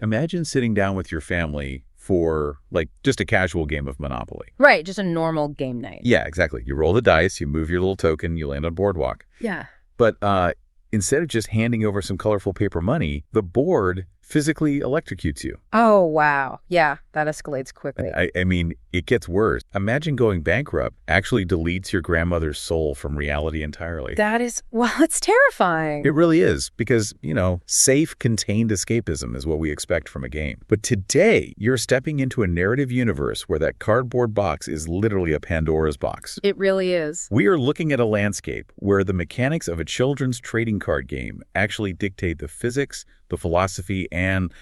Imagine sitting down with your family for, like, just a casual game of Monopoly. Right, just a normal game night. Yeah, exactly. You roll the dice, you move your little token, you land on Boardwalk. Yeah. But instead of just handing over some colorful paper money, the board physically electrocutes you. Oh, wow. Yeah, that escalates quickly. I mean, it gets worse. Imagine going bankrupt actually deletes your grandmother's soul from reality entirely. That is, well, it's terrifying. It really is, because, safe, contained escapism is what we expect from a game. But today, you're stepping into a narrative universe where that cardboard box is literally a Pandora's box. It really is. We are looking at a landscape where the mechanics of a children's trading card game actually dictate the physics, the philosophy, and,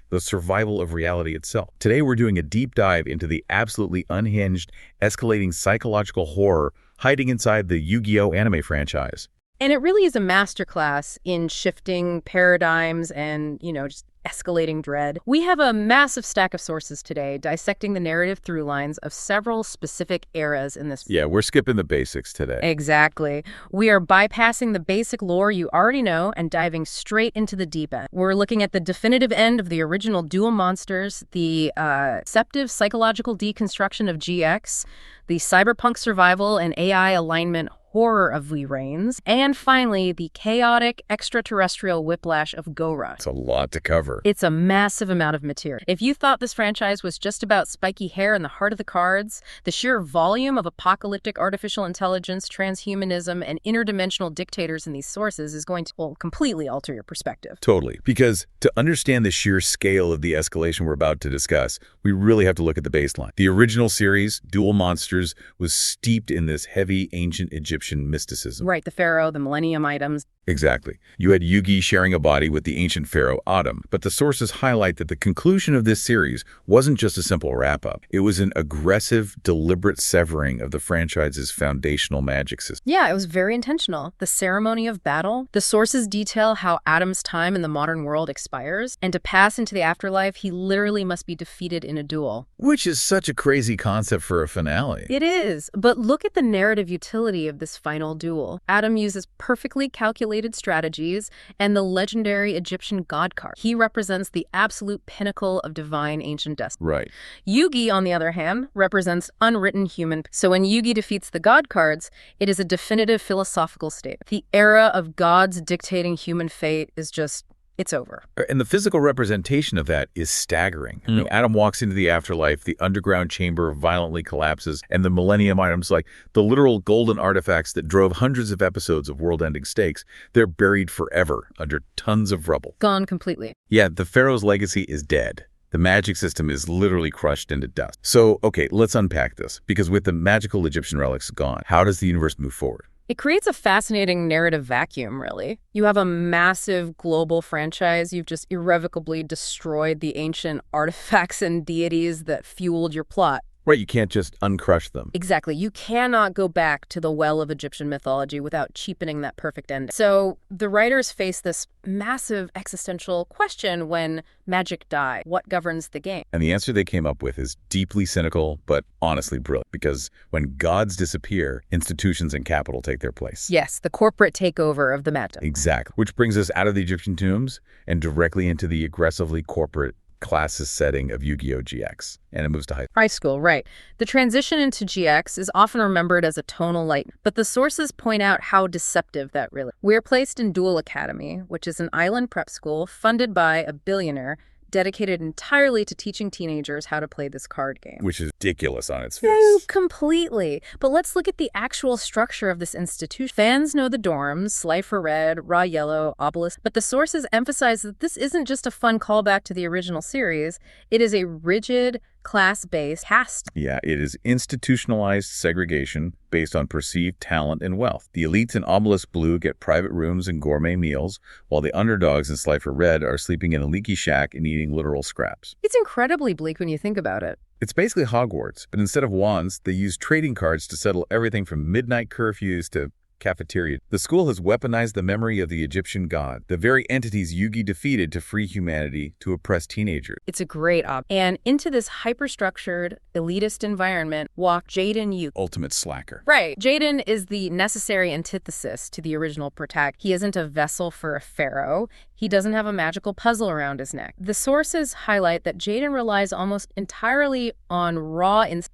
the survival of reality itself. Today, we're doing a deep dive into the absolutely unhinged, escalating psychological horror hiding inside the Yu-Gi-Oh! Anime franchise. And it really is a masterclass in shifting paradigms and, just escalating dread. We have a massive stack of sources today dissecting the narrative through lines of several specific eras in this. Yeah, we're skipping the basics today. Exactly. We are bypassing the basic lore you already know and diving straight into the deep end. We're looking at the definitive end of the original duel monsters, the deceptive psychological deconstruction of GX, the cyberpunk survival and AI alignment horror of VRAINS, and finally, the chaotic extraterrestrial whiplash of Gora. It's a lot to cover. It's a massive amount of material. If you thought this franchise was just about spiky hair and the heart of the cards, the sheer volume of apocalyptic artificial intelligence, transhumanism, and interdimensional dictators in these sources is going to completely alter your perspective. Totally. Because to understand the sheer scale of the escalation we're about to discuss, we really have to look at the baseline. The original series, Duel Monsters, was steeped in this heavy ancient Egyptian mysticism. Right, the pharaoh, the millennium items. Exactly. You had Yugi sharing a body with the ancient pharaoh Atum, but the sources highlight that the conclusion of this series wasn't just a simple wrap-up. It was an aggressive, deliberate severing of the franchise's foundational magic system. Yeah, it was very intentional. The ceremony of battle, the sources detail how Atum's time in the modern world expires, and to pass into the afterlife, he literally must be defeated in a duel. Which is such a crazy concept for a finale. It is, but look at the narrative utility of this final duel. Atum uses perfectly calculated strategies and the legendary Egyptian god card. He represents the absolute pinnacle of divine ancient destiny. Right. Yugi, on the other hand, represents unwritten human. So when Yugi defeats the god cards, it is a definitive philosophical statement. The era of gods dictating human fate is just... it's over. And the physical representation of that is staggering. Atum walks into the afterlife, the underground chamber violently collapses, and the millennium items, like the literal golden artifacts that drove hundreds of episodes of world-ending stakes, they're buried forever under tons of rubble. Gone completely. Yeah, the pharaoh's legacy is dead. The magic system is literally crushed into dust. So, okay, let's unpack this, because with the magical Egyptian relics gone, how does the universe move forward? It creates a fascinating narrative vacuum, really. You have a massive global franchise. You've just irrevocably destroyed the ancient artifacts and deities that fueled your plot. Right, you can't just uncrush them. Exactly. You cannot go back to the well of Egyptian mythology without cheapening that perfect ending. So the writers face this massive existential question when magic dies. What governs the game? And the answer they came up with is deeply cynical, but honestly brilliant. Because when gods disappear, institutions and capital take their place. Yes, the corporate takeover of the magic. Exactly. Which brings us out of the Egyptian tombs and directly into the aggressively corporate classist setting of Yu-Gi-Oh! GX, and it moves to high school, right. The transition into GX is often remembered as a tonal light, but the sources point out how deceptive that really is. We're placed in Duel Academy, which is an island prep school funded by a billionaire dedicated entirely to teaching teenagers how to play this card game. Which is ridiculous on its face. Oh, completely. But let's look at the actual structure of this institution. Fans know the dorms, Slifer Red, Raw Yellow, Obelisk, but the sources emphasize that this isn't just a fun callback to the original series. It is a rigid, class-based caste. Yeah, it is institutionalized segregation based on perceived talent and wealth. The elites in Obelisk Blue get private rooms and gourmet meals, while the underdogs in Slifer Red are sleeping in a leaky shack and eating literal scraps. It's incredibly bleak when you think about it. It's basically Hogwarts, but instead of wands, they use trading cards to settle everything from midnight curfews to cafeteria. The school has weaponized the memory of the Egyptian god, the very entities Yugi defeated to free humanity to oppress teenagers. It's a great And into this hyper-structured, elitist environment walked Jaden Yuki. Ultimate slacker. Right. Jaden is the necessary antithesis to the original protagonist. He isn't a vessel for a pharaoh. He doesn't have a magical puzzle around his neck. The sources highlight that Jaden relies almost entirely on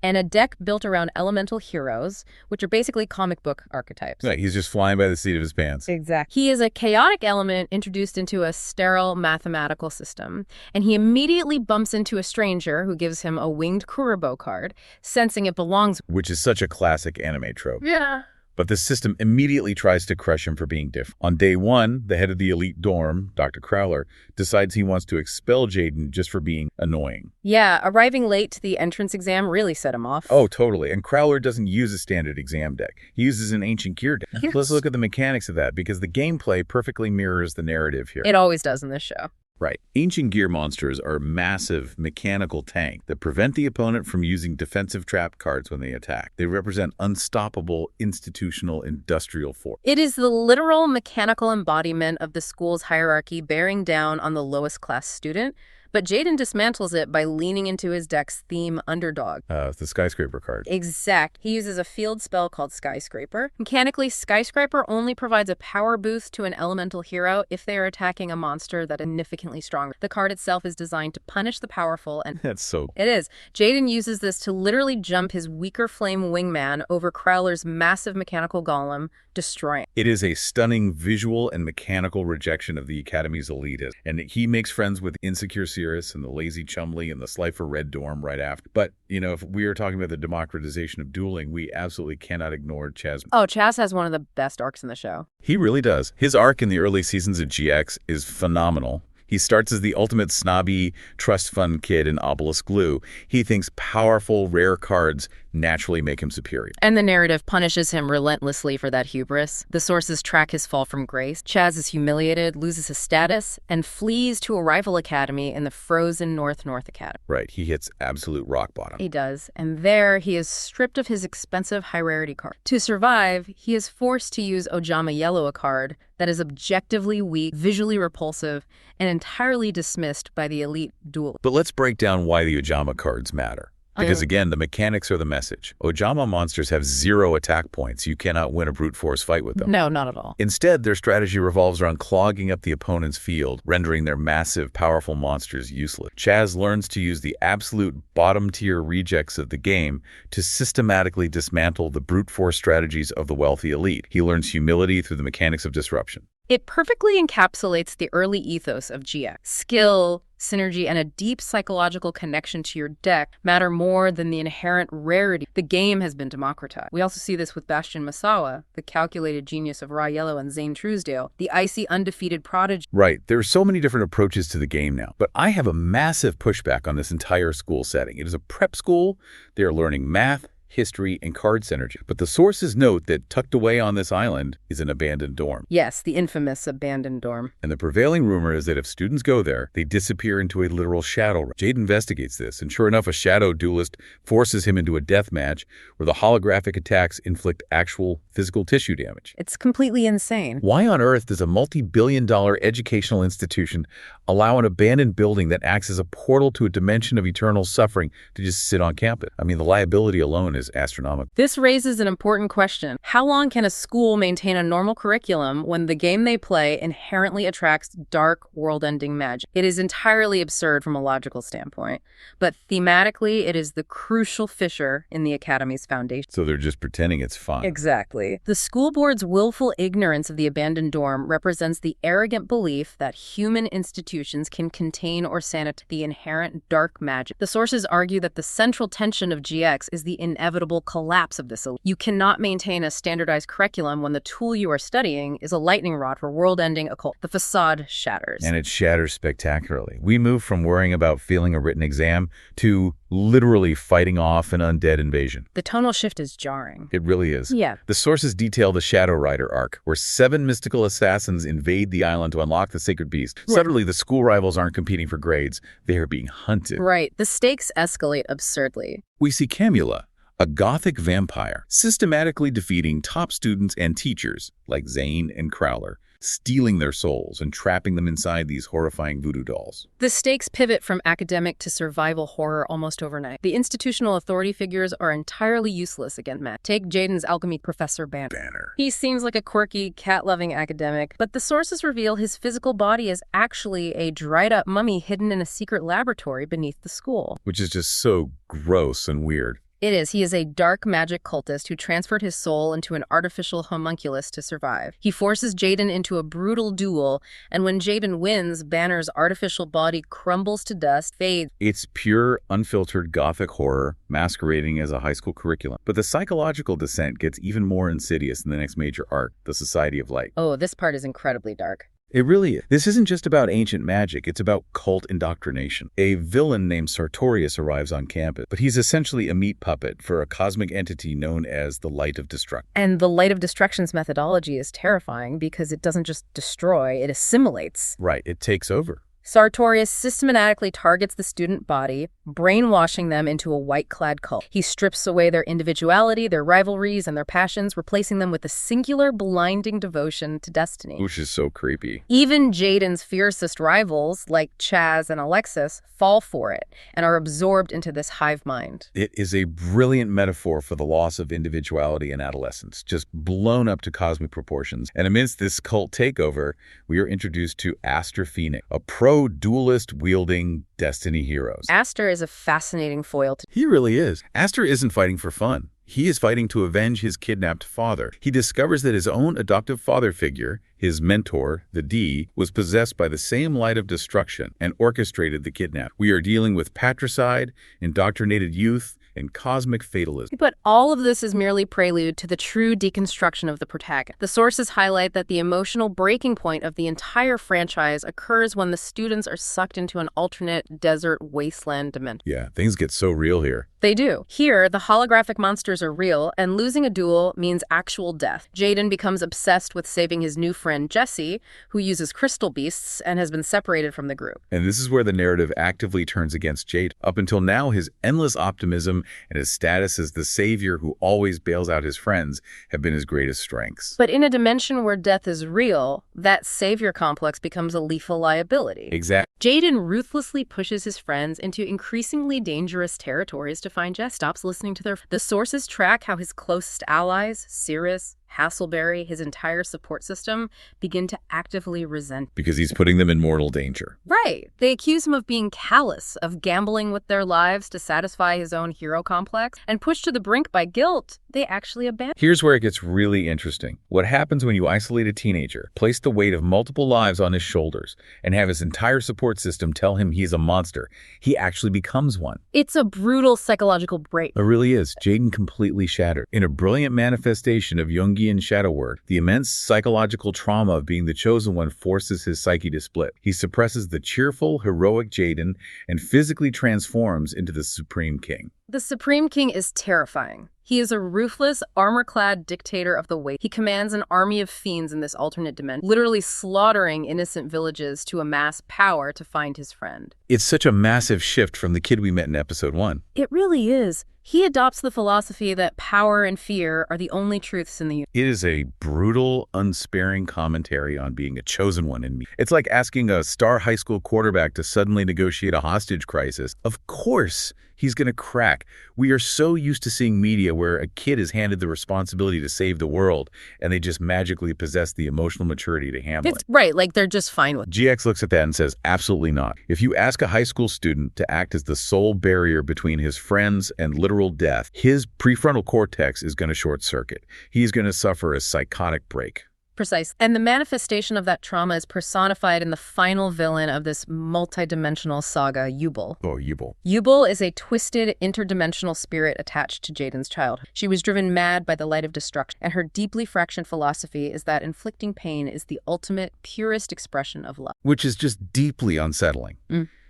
and a deck built around elemental heroes, which are basically comic book archetypes. Right, he's just flying by the seat of his pants. Exactly. He is a chaotic element introduced into a sterile mathematical system, and he immediately bumps into a stranger who gives him a winged Kuriboh card, sensing it belongs. Which is such a classic anime trope. Yeah. But the system immediately tries to crush him for being different. On day one, the head of the elite dorm, Dr. Crowler, decides he wants to expel Jaden just for being annoying. Yeah, arriving late to the entrance exam really set him off. Oh, totally. And Crowler doesn't use a standard exam deck. He uses an ancient gear deck. Yes. Let's look at the mechanics of that, because the gameplay perfectly mirrors the narrative here. It always does in this show. Right. Ancient gear monsters are massive mechanical tanks that prevent the opponent from using defensive trap cards when they attack. They represent unstoppable institutional industrial force. It is the literal mechanical embodiment of the school's hierarchy bearing down on the lowest class student, but Jaden dismantles it by leaning into his deck's theme underdog. The skyscraper card. Exact. He uses a field spell called Skyscraper. Mechanically, Skyscraper only provides a power boost to an elemental hero if they are attacking a monster that is significantly stronger. The card itself is designed to punish the powerful, and That's so... It is. Jaden uses this to literally jump his weaker flame wingman over Crowler's massive mechanical golem, destroying. It is a stunning visual and mechanical rejection of the Academy's elitism. And he makes friends with Insecure Cirrus and the Lazy Chumley and the Slifer Red Dorm right after. But, you know, if we are talking about the democratization of dueling, we absolutely cannot ignore Chaz. Oh, Chaz has one of the best arcs in the show. He really does. His arc in the early seasons of GX is phenomenal. He starts as the ultimate snobby trust fund kid in Obelisk Glue. He thinks powerful, rare cards naturally make him superior. And the narrative punishes him relentlessly for that hubris. The sources track his fall from grace. Chaz is humiliated, loses his status, and flees to a rival academy in the frozen North Academy. Right, he hits absolute rock bottom. He does, and there he is stripped of his expensive high rarity card. To survive, he is forced to use Ojama Yellow, a card that is objectively weak, visually repulsive, and entirely dismissed by the elite duel. But let's break down why the Ojama cards matter. Because again, the mechanics are the message. Ojama monsters have 0 attack points. You cannot win a brute force fight with them. No, not at all. Instead, their strategy revolves around clogging up the opponent's field, rendering their massive, powerful monsters useless. Chaz learns to use the absolute bottom-tier rejects of the game to systematically dismantle the brute force strategies of the wealthy elite. He learns humility through the mechanics of disruption. It perfectly encapsulates the early ethos of GX. Skill, synergy, and a deep psychological connection to your deck matter more than the inherent rarity. The game has been democratized. We also see this with Bastian Masawa, the calculated genius of Raw Yellow, and Zane Truesdale, the icy undefeated prodigy. Right. There are so many different approaches to the game now, but I have a massive pushback on this entire school setting. It is a prep school. They are learning math, history, and card synergy. But the sources note that tucked away on this island is an abandoned dorm. Yes, the infamous abandoned dorm. And the prevailing rumor is that if students go there, they disappear into a literal shadow realm. Jade investigates this, and sure enough, a shadow duelist forces him into a death match where the holographic attacks inflict actual physical tissue damage. It's completely insane. Why on earth does a multi-billion-dollar educational institution allow an abandoned building that acts as a portal to a dimension of eternal suffering to just sit on campus? I mean, the liability alone is astronomical. This raises an important question. How long can a school maintain a normal curriculum when the game they play inherently attracts dark, world-ending magic? It is entirely absurd from a logical standpoint, but thematically, it is the crucial fissure in the Academy's foundation. So they're just pretending it's fun. Exactly. The school board's willful ignorance of the abandoned dorm represents the arrogant belief that human institutions can contain or sanitize the inherent dark magic. The sources argue that the central tension of GX is the inevitable collapse of this. You cannot maintain a standardized curriculum when the tool you are studying is a lightning rod for world-ending occult. The facade shatters. And it shatters spectacularly. We move from worrying about failing a written exam to literally fighting off an undead invasion. The tonal shift is jarring. It really is. Yeah. The sources detail the Shadow Rider arc, where 7 mystical assassins invade the island to unlock the sacred beast. Right. Suddenly, the school rivals aren't competing for grades. They are being hunted. Right. The stakes escalate absurdly. We see Camula, a gothic vampire, systematically defeating top students and teachers like Zane and Crowler, stealing their souls and trapping them inside these horrifying voodoo dolls. The stakes pivot from academic to survival horror almost overnight. The institutional authority figures are entirely useless against Matt. Take Jaden's alchemy professor Banner. He seems like a quirky, cat-loving academic, but the sources reveal his physical body is actually a dried-up mummy hidden in a secret laboratory beneath the school. Which is just so gross and weird. It is. He is a dark magic cultist who transferred his soul into an artificial homunculus to survive. He forces Jaden into a brutal duel, and when Jaden wins, Banner's artificial body crumbles to dust, fades. It's pure, unfiltered gothic horror masquerading as a high school curriculum. But the psychological descent gets even more insidious in the next major arc, the Society of Light. Oh, this part is incredibly dark. It really is. This isn't just about ancient magic, it's about cult indoctrination. A villain named Sartorius arrives on campus, but he's essentially a meat puppet for a cosmic entity known as the Light of Destruction. And the Light of Destruction's methodology is terrifying because it doesn't just destroy, it assimilates. Right, it takes over. Sartorius systematically targets the student body, brainwashing them into a white-clad cult. He strips away their individuality, their rivalries, and their passions, replacing them with a singular, blinding devotion to destiny. Which is so creepy. Even Jaden's fiercest rivals, like Chaz and Alexis, fall for it and are absorbed into this hive mind. It is a brilliant metaphor for the loss of individuality in adolescence, just blown up to cosmic proportions. And amidst this cult takeover, we are introduced to Aster Phoenix, a pro-duelist wielding destiny heroes. Aster is a fascinating foil to... He really is. Aster isn't fighting for fun. He is fighting to avenge his kidnapped father. He discovers that his own adoptive father figure, his mentor, the D, was possessed by the same light of destruction and orchestrated the kidnap. We are dealing with patricide, indoctrinated youth, and cosmic fatalism. But all of this is merely prelude to the true deconstruction of the protagonist. The sources highlight that the emotional breaking point of the entire franchise occurs when the students are sucked into an alternate desert wasteland dimension. Yeah, things get so real here. They do. Here, the holographic monsters are real, and losing a duel means actual death. Jaden becomes obsessed with saving his new friend Jesse, who uses crystal beasts and has been separated from the group. And this is where the narrative actively turns against Jaden. Up until now, his endless optimism and his status as the savior who always bails out his friends have been his greatest strengths. But in a dimension where death is real, that savior complex becomes a lethal liability. Exactly. Jaden ruthlessly pushes his friends into increasingly dangerous territories to find Jess. Stops listening to the sources track how his closest allies, Cirrus, Hasselberry, his entire support system, begin to actively resent. Because he's putting them in mortal danger. Right. They accuse him of being callous, of gambling with their lives to satisfy his own hero complex, and pushed to the brink by guilt, they actually abandon. Here's where it gets really interesting. What happens when you isolate a teenager, place the weight of multiple lives on his shoulders, and have his entire support system tell him he's a monster? He actually becomes one. It's a brutal psychological break. It really is. Jaden completely shattered. In a brilliant manifestation of Jungian shadow work, the immense psychological trauma of being the chosen one forces his psyche to split. He suppresses the cheerful, heroic Jaden and physically transforms into the Supreme King. The Supreme King is terrifying. He is a ruthless, armor-clad dictator of the Waste. He commands an army of fiends in this alternate dimension, literally slaughtering innocent villages to amass power to find his friend. It's such a massive shift from the kid we met in episode 1. It really is. He adopts the philosophy that power and fear are the only truths in the universe. It is a brutal, unsparing commentary on being a chosen one in me. It's like asking a star high school quarterback to suddenly negotiate a hostage crisis. Of course, he's going to crack. We are so used to seeing media where a kid is handed the responsibility to save the world, and they just magically possess the emotional maturity to handle it. Right, like they're just fine with it. GX looks at that and says, absolutely not. If you ask a high school student to act as the sole barrier between his friends and literal death, his prefrontal cortex is going to short circuit. He's going to suffer a psychotic break. Precise. And the manifestation of that trauma is personified in the final villain of this multidimensional saga, Yubel. Oh, Yubel. Yubel is a twisted, interdimensional spirit attached to Jaden's childhood. She was driven mad by the light of destruction, and her deeply fractioned philosophy is that inflicting pain is the ultimate, purest expression of love. Which is just deeply unsettling.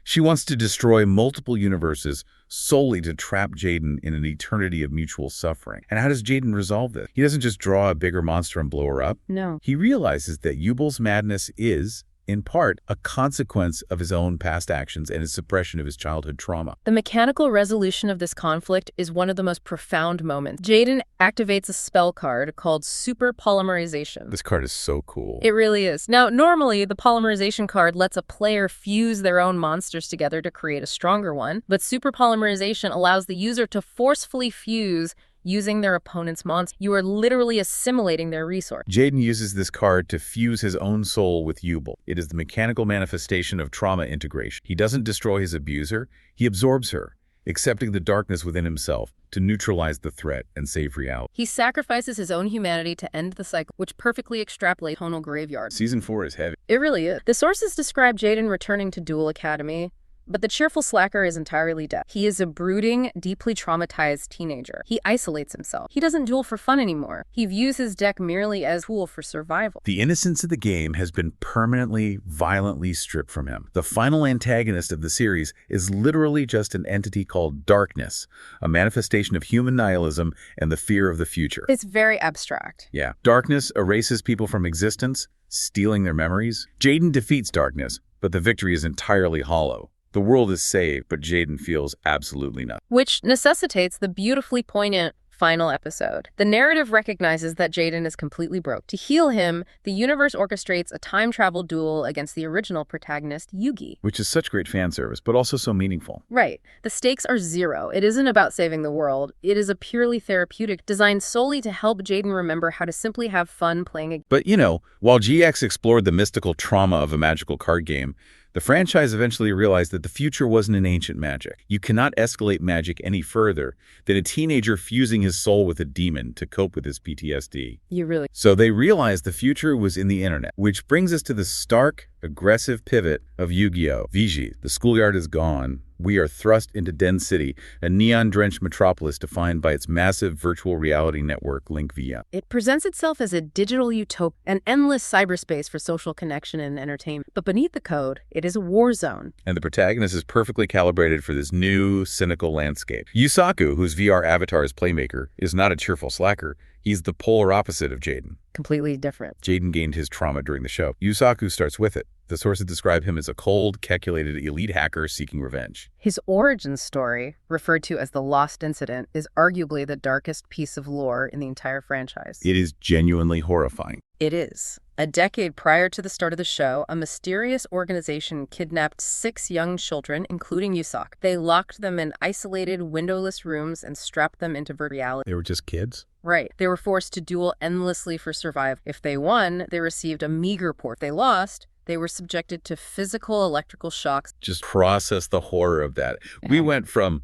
She wants to destroy multiple universes solely to trap Jaden in an eternity of mutual suffering. And how does Jaden resolve this? He doesn't just draw a bigger monster and blow her up. No. He realizes that Yubel's madness is, in part a consequence of his own past actions and his suppression of his childhood trauma. The mechanical resolution of this conflict is one of the most profound moments. Jaden activates a spell card called Super Polymerization. This card is so cool. It really is. Now, normally, the polymerization card lets a player fuse their own monsters together to create a stronger one, but Super Polymerization allows the user to forcefully fuse using their opponent's monster. You are literally assimilating their resource. Jaden uses this card to fuse his own soul with Yubel. It is the mechanical manifestation of trauma integration. He doesn't destroy his abuser, he absorbs her, accepting the darkness within himself to neutralize the threat and save reality. He sacrifices his own humanity to end the cycle, which perfectly extrapolates tonal graveyard. Season 4 is heavy. It really is. The sources describe Jaden returning to Duel Academy, but the cheerful slacker is entirely deaf. He is a brooding, deeply traumatized teenager. He isolates himself. He doesn't duel for fun anymore. He views his deck merely as a tool for survival. The innocence of the game has been permanently, violently stripped from him. The final antagonist of the series is literally just an entity called darkness, a manifestation of human nihilism and the fear of the future. It's very abstract. Yeah. Darkness erases people from existence, stealing their memories. Jaden defeats darkness, but the victory is entirely hollow. The world is saved, but Jaden feels absolutely nothing. Which necessitates the beautifully poignant final episode. The narrative recognizes that Jaden is completely broke. To heal him, the universe orchestrates a time travel duel against the original protagonist, Yugi. Which is such great fan service, but also so meaningful. Right. The stakes are zero. It isn't about saving the world. It is a purely therapeutic, designed solely to help Jaden remember how to simply have fun playing a game. But, while GX explored the mystical trauma of a magical card game, the franchise eventually realized that the future wasn't an ancient magic. You cannot escalate magic any further than a teenager fusing his soul with a demon to cope with his PTSD. So they realized the future was in the internet, which brings us to the stark, aggressive pivot of Yu-Gi-Oh! VG. The schoolyard is gone. We are thrust into Den City, a neon-drenched metropolis defined by its massive virtual reality network, Link VRAINS. It presents itself as a digital utopia, an endless cyberspace for social connection and entertainment. But beneath the code, it is a war zone. And the protagonist is perfectly calibrated for this new, cynical landscape. Yusaku, whose VR avatar is Playmaker, is not a cheerful slacker. He's the polar opposite of Jaden. Completely different. Jaden gained his trauma during the show. Yusaku starts with it. The sources describe him as a cold, calculated elite hacker seeking revenge. His origin story, referred to as the Lost Incident, is arguably the darkest piece of lore in the entire franchise. It is genuinely horrifying. It is. A decade prior to the start of the show, a mysterious organization kidnapped 6 young children, including Yusaku. They locked them in isolated, windowless rooms and strapped them into virtual reality. They were just kids? Right. They were forced to duel endlessly for survival. If they won, they received a meager port. If they lost, they were subjected to physical electrical shocks. Just process the horror of that. Yeah. We went from,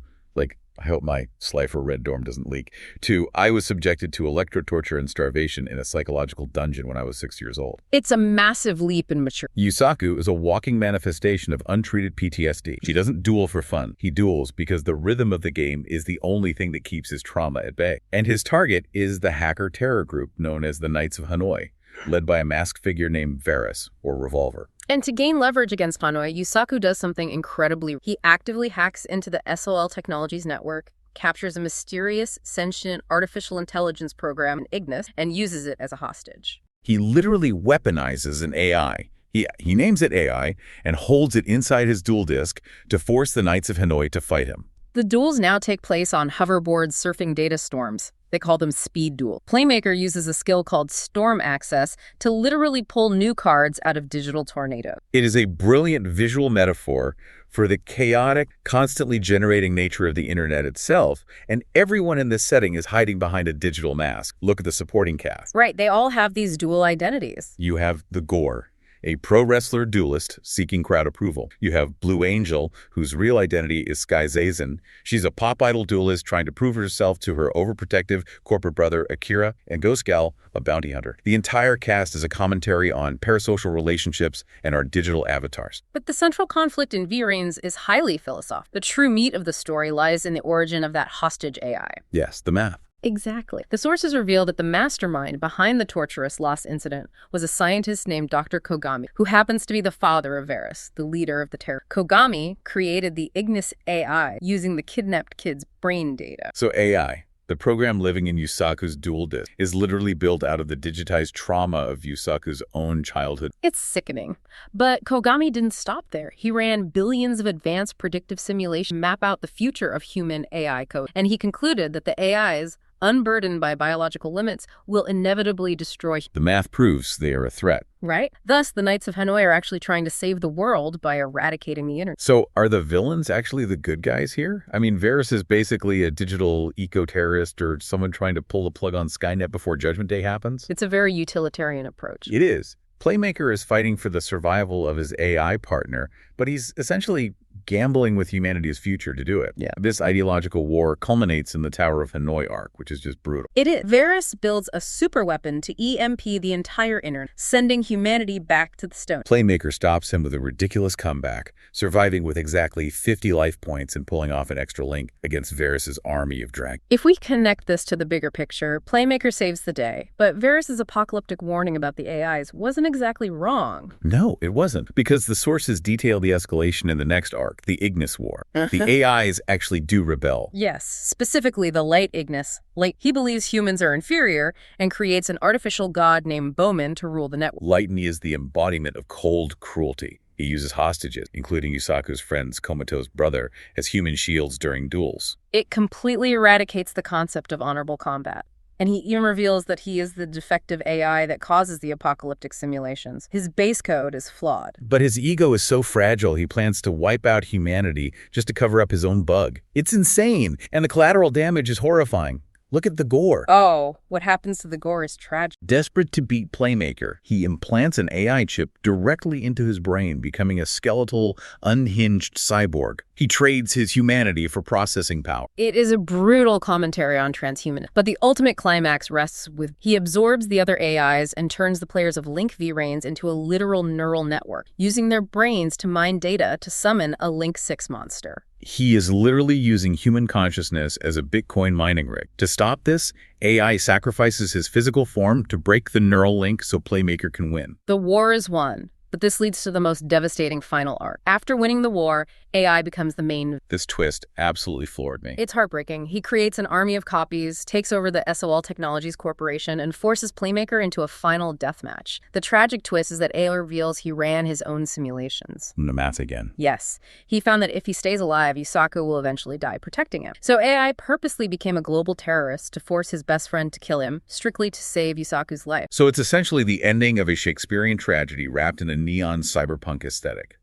I hope my Slifer red dorm doesn't leak, to I was subjected to electro-torture and starvation in a psychological dungeon when I was 6 years old. It's a massive leap in maturity. Yusaku is a walking manifestation of untreated PTSD. He doesn't duel for fun. He duels because the rhythm of the game is the only thing that keeps his trauma at bay. And his target is the hacker terror group known as the Knights of Hanoi, led by a masked figure named Varus, or Revolver. And to gain leverage against Hanoi, Yusaku does something incredibly. He actively hacks into the SOL Technologies network, captures a mysterious, sentient artificial intelligence program, Ignis, and uses it as a hostage. He literally weaponizes an AI. He names it AI and holds it inside his duel disk to force the Knights of Hanoi to fight him. The duels now take place on hoverboards surfing data storms. They call them speed duel. Playmaker uses a skill called storm access to literally pull new cards out of digital tornadoes. It is a brilliant visual metaphor for the chaotic, constantly generating nature of the internet itself, and everyone in this setting is hiding behind a digital mask. Look at the supporting cast. Right, they all have these dual identities. You have the Gore, a pro wrestler duelist seeking crowd approval. You have Blue Angel, whose real identity is Sky Zazen. She's a pop idol duelist trying to prove herself to her overprotective corporate brother Akira, and Ghost Gal, a bounty hunter. The entire cast is a commentary on parasocial relationships and our digital avatars. But the central conflict in VRAINS is highly philosophical. The true meat of the story lies in the origin of that hostage AI. Yes, the math. Exactly. The sources reveal that the mastermind behind the torturous Lost Incident was a scientist named Dr. Kogami, who happens to be the father of Varus, the leader of the terror. Kogami created the Ignis AI using the kidnapped kids' brain data. So AI, The program living in Yusaku's dual disk is literally built out of the digitized trauma of Yusaku's own childhood. It's sickening. But Kogami didn't stop there. He ran billions of advanced predictive simulations to map out the future of human AI code. And he concluded that the AIs, unburdened by biological limits, will inevitably destroy. The math proves they are a threat. Right? Thus, the Knights of Hanoi are actually trying to save the world by eradicating the internet. So are the villains actually the good guys here? I mean, Varys is basically a digital eco-terrorist or someone trying to pull the plug on Skynet before Judgment Day happens? It's a very utilitarian approach. It is. Playmaker is fighting for the survival of his AI partner, but he's essentially gambling with humanity's future to do it. Yeah. This ideological war culminates in the Tower of Hanoi arc, which is just brutal. It is. Varys builds a superweapon to EMP the entire internet, sending humanity back to the stone. Playmaker stops him with a ridiculous comeback, surviving with exactly 50 life points and pulling off an extra link against Varys' army of dragons. If we connect this to the bigger picture, Playmaker saves the day, but Varys' apocalyptic warning about the AIs wasn't exactly wrong. No, it wasn't, because the sources detail the escalation in the next arc, the Ignis War. The AIs actually do rebel. Yes, specifically the late Ignis. He believes humans are inferior and creates an artificial god named Bowman to rule the network. Lightning is the embodiment of cold cruelty. He uses hostages, including Yusaku's friend's comatose brother, as human shields during duels. It completely eradicates the concept of honorable combat. And he even reveals that he is the defective AI that causes the apocalyptic simulations. His base code is flawed. But his ego is so fragile, he plans to wipe out humanity just to cover up his own bug. It's insane, and the collateral damage is horrifying. Look at the gore. Oh, what happens to the gore is tragic. Desperate to beat Playmaker, he implants an AI chip directly into his brain, becoming a skeletal, unhinged cyborg. He trades his humanity for processing power. It is a brutal commentary on transhumanism, but the ultimate climax rests with he absorbs the other AIs and turns the players of Link VRAINS into a literal neural network, using their brains to mine data to summon a Link 6 monster. He is literally using human consciousness as a Bitcoin mining rig. To stop this, AI sacrifices his physical form to break the neural link so Playmaker can win. The war is won, but this leads to the most devastating final arc. After winning the war, AI becomes the main. This twist absolutely floored me. It's heartbreaking. He creates an army of copies, takes over the SOL Technologies Corporation, and forces Playmaker into a final deathmatch. The tragic twist is that AI reveals he ran his own simulations. The math again. Yes. He found that if he stays alive, Yusaku will eventually die protecting him. So AI purposely became a global terrorist to force his best friend to kill him, strictly to save Yusaku's life. So it's essentially the ending of a Shakespearean tragedy wrapped in a neon cyberpunk aesthetic.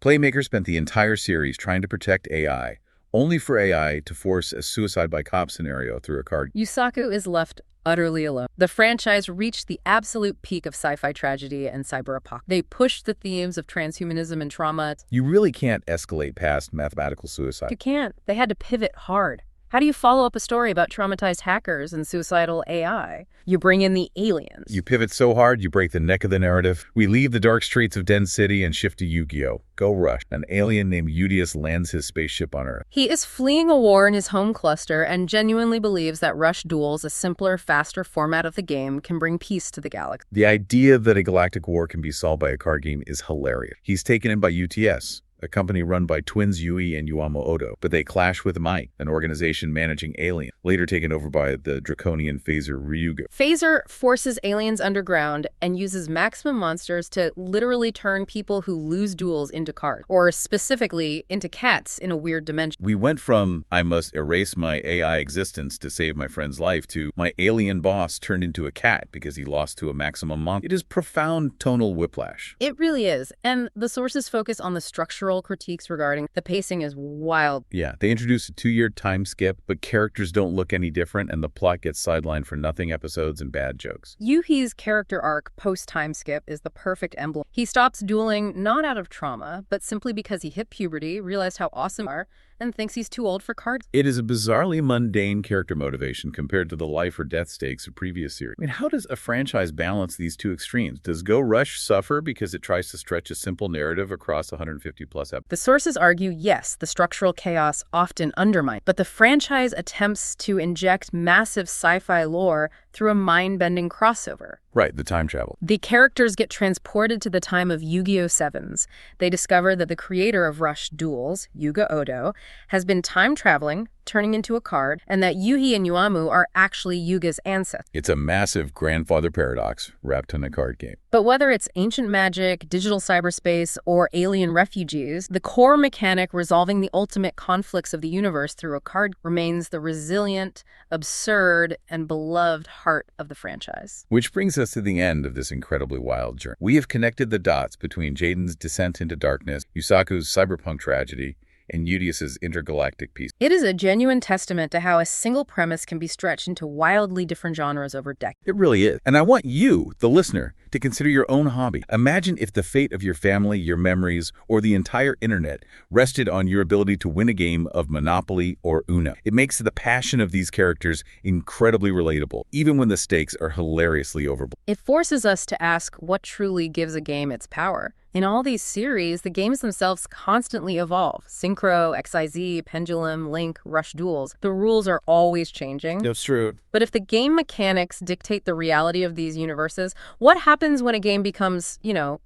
Playmaker spent the entire series trying to protect AI, only for AI to force a suicide by cop scenario through a card. Yusaku is left utterly alone. The franchise reached the absolute peak of sci-fi tragedy and cyber-apocalypse. They pushed the themes of transhumanism and trauma. You really can't escalate past mathematical suicide. You can't. They had to pivot hard. How do you follow up a story about traumatized hackers and suicidal AI? You bring in the aliens. You pivot so hard, you break the neck of the narrative. We leave the dark streets of Den City and shift to Yu-Gi-Oh! Go Rush. An alien named Udius lands his spaceship on Earth. He is fleeing a war in his home cluster and genuinely believes that Rush Duels, a simpler, faster format of the game, can bring peace to the galaxy. The idea that a galactic war can be solved by a card game is hilarious. He's taken in by UTS, a company run by twins Yui and Yuamo Odo, but they clash with Mike, an organization managing Alien, later taken over by the draconian Phaser Ryuga. Phaser forces aliens underground and uses maximum monsters to literally turn people who lose duels into cards, or specifically into cats in a weird dimension. We went from, I must erase my AI existence to save my friend's life, to my alien boss turned into a cat because he lost to a maximum monster. It is profound tonal whiplash. It really is, and the sources focus on the structural critiques regarding the pacing is wild. Yeah, they introduced a 2-year time skip, but characters don't look any different, and the plot gets sidelined for nothing episodes and bad jokes. Yuhi's character arc post-time skip is the perfect emblem. He stops dueling not out of trauma, but simply because he hit puberty, realized how awesome they are, and thinks he's too old for cards. It is a bizarrely mundane character motivation compared to the life or death stakes of previous series. I mean, how does a franchise balance these two extremes? Does Go Rush suffer because it tries to stretch a simple narrative across 150-plus episodes? The sources argue, yes, the structural chaos often undermines, but the franchise attempts to inject massive sci-fi lore through a mind-bending crossover. Right, the time travel. The characters get transported to the time of Yu-Gi-Oh! Sevens. They discover that the creator of Rush Duels, Yuga Odo, has been time-traveling, turning into a card, and that Yuhi and Yuamu are actually Yuga's ancestors. It's a massive grandfather paradox wrapped in a card game. But whether it's ancient magic, digital cyberspace, or alien refugees, the core mechanic resolving the ultimate conflicts of the universe through a card remains the resilient, absurd, and beloved heart of the franchise. Which brings us to the end of this incredibly wild journey. We have connected the dots between Jaden's descent into darkness, Yusaku's cyberpunk tragedy, and Udius's intergalactic peace. It is a genuine testament to how a single premise can be stretched into wildly different genres over decades. It really is. And I want you, the listener, to consider your own hobby. Imagine if the fate of your family, your memories, or the entire internet rested on your ability to win a game of Monopoly or Uno. It makes the passion of these characters incredibly relatable, even when the stakes are hilariously overblown. It forces us to ask what truly gives a game its power. In all these series, the games themselves constantly evolve. Synchro, XIZ, Pendulum, Link, Rush Duels. The rules are always changing. That's true. But if the game mechanics dictate the reality of these universes, what happens when a game becomes,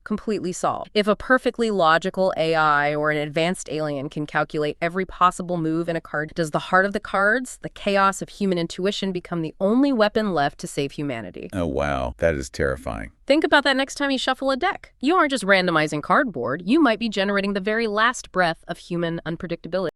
completely solved? If a perfectly logical AI or an advanced alien can calculate every possible move in a card, does the heart of the cards, the chaos of human intuition, become the only weapon left to save humanity? Oh, wow. That is terrifying. Think about that next time you shuffle a deck. You aren't just randomizing cardboard, you might be generating the very last breath of human unpredictability.